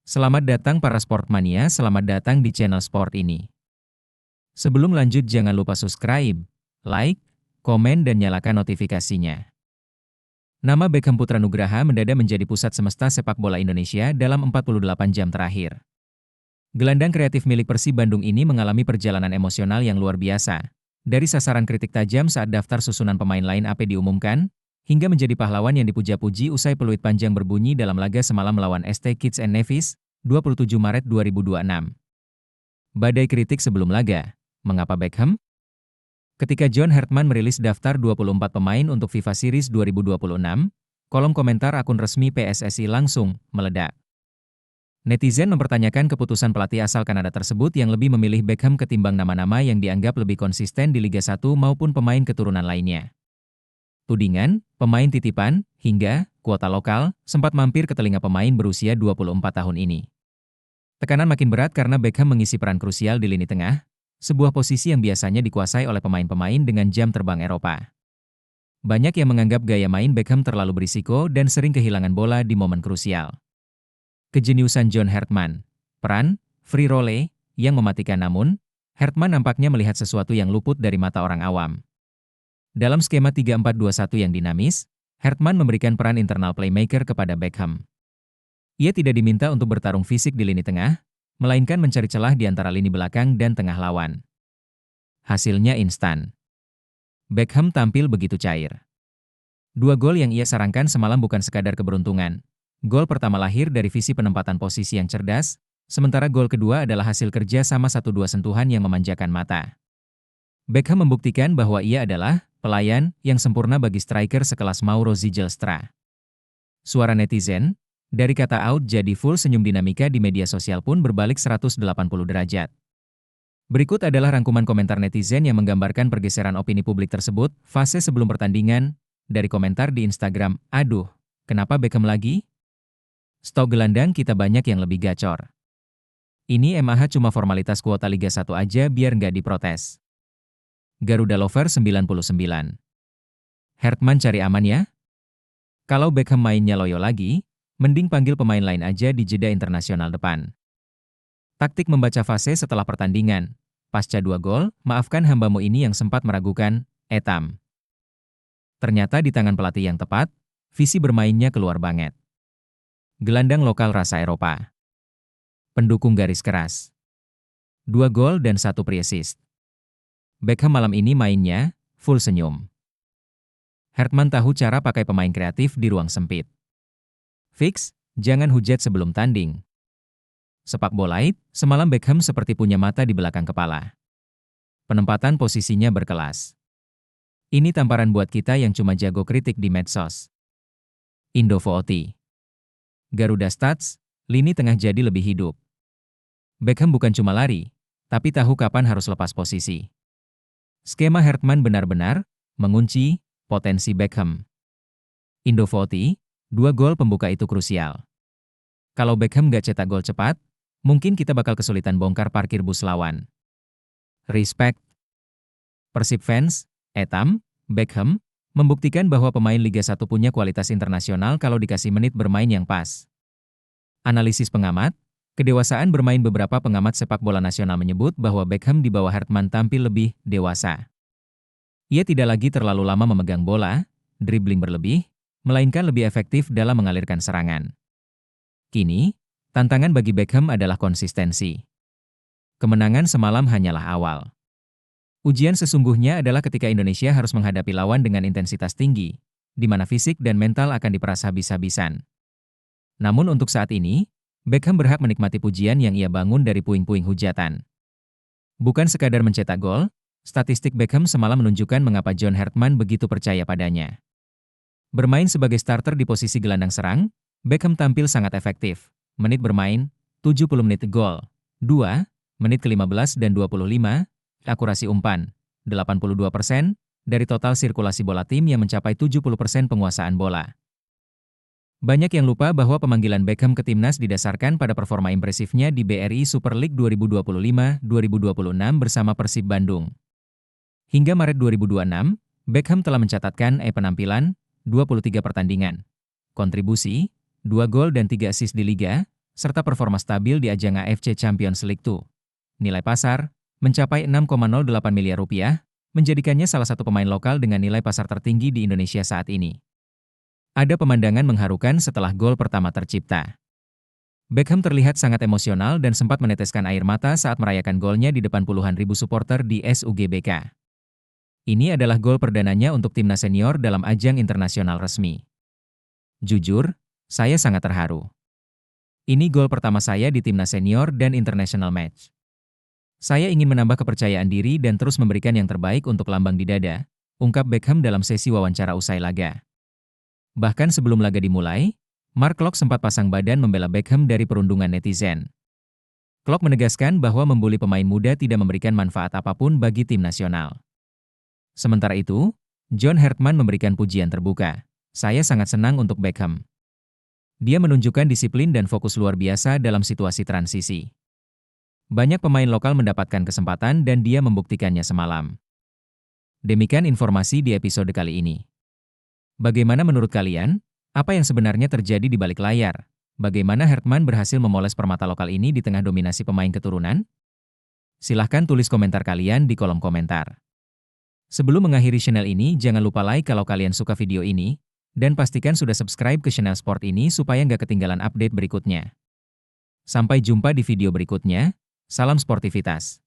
Selamat datang para sportmania, selamat datang di channel sport ini. Sebelum lanjut jangan lupa subscribe, like, komen dan nyalakan notifikasinya. Nama Beckham Putra Nugraha mendadak menjadi pusat semesta sepak bola Indonesia dalam 48 jam terakhir. Gelandang kreatif milik Persib Bandung ini mengalami perjalanan emosional yang luar biasa. Dari sasaran kritik tajam saat daftar susunan pemain lain AP diumumkan, hingga menjadi pahlawan yang dipuja-puji usai peluit panjang berbunyi dalam laga semalam melawan ST Kitts and Nevis, 27 Maret 2026. Badai kritik sebelum laga. Mengapa Beckham? Ketika John Hartman merilis daftar 24 pemain untuk FIFA Series 2026, kolom komentar akun resmi PSSI langsung meledak. Netizen mempertanyakan keputusan pelatih asal Kanada tersebut yang lebih memilih Beckham ketimbang nama-nama yang dianggap lebih konsisten di Liga 1 maupun pemain keturunan lainnya. Tudingan, pemain titipan, hingga kuota lokal sempat mampir ke telinga pemain berusia 24 tahun ini. Tekanan makin berat karena Beckham mengisi peran krusial di lini tengah, sebuah posisi yang biasanya dikuasai oleh pemain-pemain dengan jam terbang Eropa. Banyak yang menganggap gaya main Beckham terlalu berisiko dan sering kehilangan bola di momen krusial. Kejeniusan John Hartman, peran, free role, yang mematikan namun, Hartman nampaknya melihat sesuatu yang luput dari mata orang awam. Dalam skema 3-4-2-1 yang dinamis, Hartman memberikan peran internal playmaker kepada Beckham. Ia tidak diminta untuk bertarung fisik di lini tengah, melainkan mencari celah di antara lini belakang dan tengah lawan. Hasilnya instan. Beckham tampil begitu cair. 2 gol yang ia sarangkan semalam bukan sekadar keberuntungan. Gol pertama lahir dari visi penempatan posisi yang cerdas, sementara gol kedua adalah hasil kerja sama 1-2 sentuhan yang memanjakan mata. Beckham membuktikan bahwa ia adalah pelayan yang sempurna bagi striker sekelas Mauro Ziegelstra. Suara netizen, dari kata out jadi full senyum dinamika di media sosial pun berbalik 180 derajat. Berikut adalah rangkuman komentar netizen yang menggambarkan pergeseran opini publik tersebut fase sebelum pertandingan, dari komentar di Instagram, "Aduh, kenapa Beckham lagi? Stok gelandang kita banyak yang lebih gacor. Ini MAH cuma formalitas kuota Liga 1 aja biar nggak diprotes." Garuda Lover 99. Hartman cari aman ya? Kalau Beckham mainnya loyo lagi, mending panggil pemain lain aja di jeda internasional depan. Taktik membaca fase setelah pertandingan. Pasca 2 gol, maafkan hambamu ini yang sempat meragukan, etam. Ternyata di tangan pelatih yang tepat, visi bermainnya keluar banget. Gelandang lokal rasa Eropa. Pendukung garis keras. 2 gol dan 1 pre-assist. Beckham malam ini mainnya, full senyum. Hartman tahu cara pakai pemain kreatif di ruang sempit. Fix, jangan hujat sebelum tanding. Sepak bolait, semalam Beckham seperti punya mata di belakang kepala. Penempatan posisinya berkelas. Ini tamparan buat kita yang cuma jago kritik di medsos. Indovooti. Garuda Stats, lini tengah jadi lebih hidup. Beckham bukan cuma lari, tapi tahu kapan harus lepas posisi. Skema Hartman benar-benar mengunci potensi Beckham. Indovooti, 2 gol pembuka itu krusial. Kalau Beckham gak cetak gol cepat, mungkin kita bakal kesulitan bongkar parkir bus lawan. Respect. Persib fans, etam, Beckham, membuktikan bahwa pemain Liga 1 punya kualitas internasional kalau dikasih menit bermain yang pas. Analisis pengamat, kedewasaan bermain beberapa pengamat sepak bola nasional menyebut bahwa Beckham di bawah Hartman tampil lebih dewasa. Ia tidak lagi terlalu lama memegang bola, dribbling berlebih, melainkan lebih efektif dalam mengalirkan serangan. Kini, tantangan bagi Beckham adalah konsistensi. Kemenangan semalam hanyalah awal. Ujian sesungguhnya adalah ketika Indonesia harus menghadapi lawan dengan intensitas tinggi, di mana fisik dan mental akan diperas habis-habisan. Namun untuk saat ini, Beckham berhak menikmati pujian yang ia bangun dari puing-puing hujatan. Bukan sekadar mencetak gol, statistik Beckham semalam menunjukkan mengapa John Hartman begitu percaya padanya. Bermain sebagai starter di posisi gelandang serang, Beckham tampil sangat efektif. Menit bermain, 70 menit gol. 2, menit ke-15 dan 25, akurasi umpan, 82%, dari total sirkulasi bola tim yang mencapai 70% penguasaan bola. Banyak yang lupa bahwa pemanggilan Beckham ke timnas didasarkan pada performa impresifnya di BRI Super League 2025-2026 bersama Persib Bandung. Hingga Maret 2026, Beckham telah mencatatkan penampilan, 23 pertandingan. Kontribusi, 2 gol dan 3 assist di Liga, serta performa stabil di ajang AFC Champions League 2. Nilai pasar mencapai 6,08 miliar rupiah, menjadikannya salah satu pemain lokal dengan nilai pasar tertinggi di Indonesia saat ini. Ada pemandangan mengharukan setelah gol pertama tercipta. Beckham terlihat sangat emosional dan sempat meneteskan air mata saat merayakan golnya di depan puluhan ribu supporter di SUGBK. Ini adalah gol perdananya untuk timnas senior dalam ajang internasional resmi. Jujur, saya sangat terharu. Ini gol pertama saya di timnas senior dan international match. Saya ingin menambah kepercayaan diri dan terus memberikan yang terbaik untuk lambang di dada, ungkap Beckham dalam sesi wawancara usai laga. Bahkan sebelum laga dimulai, Mark Klok sempat pasang badan membela Beckham dari perundungan netizen. Klok menegaskan bahwa membuli pemain muda tidak memberikan manfaat apapun bagi tim nasional. Sementara itu, John Hertman memberikan pujian terbuka. Saya sangat senang untuk Beckham. Dia menunjukkan disiplin dan fokus luar biasa dalam situasi transisi. Banyak pemain lokal mendapatkan kesempatan dan dia membuktikannya semalam. Demikian informasi di episode kali ini. Bagaimana menurut kalian? Apa yang sebenarnya terjadi di balik layar? Bagaimana Hertman berhasil memoles permata lokal ini di tengah dominasi pemain keturunan? Silahkan tulis komentar kalian di kolom komentar. Sebelum mengakhiri channel ini, jangan lupa like kalau kalian suka video ini, dan pastikan sudah subscribe ke channel sport ini supaya nggak ketinggalan update berikutnya. Sampai jumpa di video berikutnya, salam sportivitas.